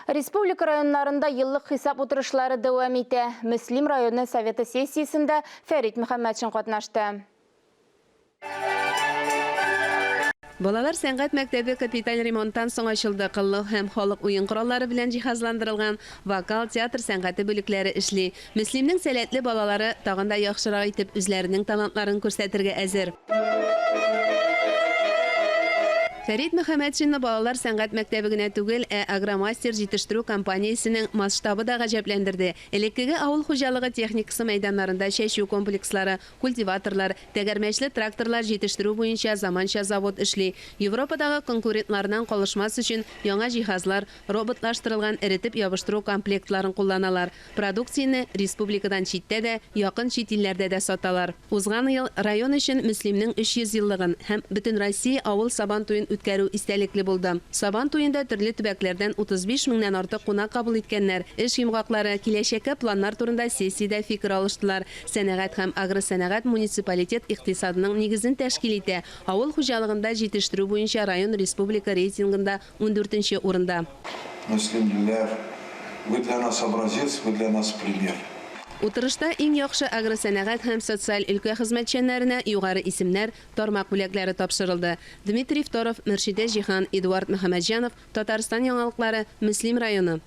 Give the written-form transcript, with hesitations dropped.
Республика районларында йыллык хисап утырышлары дәвам итә. Мөслим районы советы сессиясендә Фәрит Мөхәммәтшин катнашты. Балалар сәнгать мәктәбе капиталь ремонттан соң ачылды. Кыллык һәм халык уен кораллары белән җиһазландырылган вокал, театр сәнгате бүлекләре эшли. Мөслимнең сәләтле балалары тагын да яхшырак итеп үзләренең талантларын күрсәтергә әзер. Фәрит Мөхәммәтшинны балалар сәнгать мәктәбе генә түгел, Агромастер җитештерү компаниясенең масштабы да гаҗәпләндерде. Элеккеге авыл хуҗалыгы техникасы мәйданнарында чәчү комплекслары, культиваторлар, тәгәрмәчле тракторлар җитештерү буенча заманча завод эшли. Европадагы конкурентлардан калышмас өчен яңа җиһазлар, роботлаштырылган эретеп ябыштыру комплектларын кулланалар. Продукцияне республикадан читтә дә, якын чит илләрдә дә саталар. Узган ел район өчен Мөслимнең 300 еллыгын һәм бөтен Россия авыл сабан туен үткәрү истәлекле булды. Сабан туенда төрле төбәкләрдән 35 меңнән артык кунак кабул иткәннәр. Эш йомгаклары, киләчәккә планнар турында сессиядә фикер алыштылар. Сәнәгать һәм агросәнәгать муниципалитет икътисадының нигезен тәшкил итә. Авыл хуҗалыгында җитештерү буенча район республика рейтингында 14-нче урында. Мөслимләр, вы для нас образец, вы для нас пример. Утырышта иң яхшы агросәнәгать һәм социаль өлкә хезмәтчәннәренә югары исемнәр, тармак бүләкләре тапшырылды. Дмитрий Второв, Мөршидә Җиһан, Эдуард Мөхәммәтҗанов, Татарстан яңалыклары, Мөслим районы.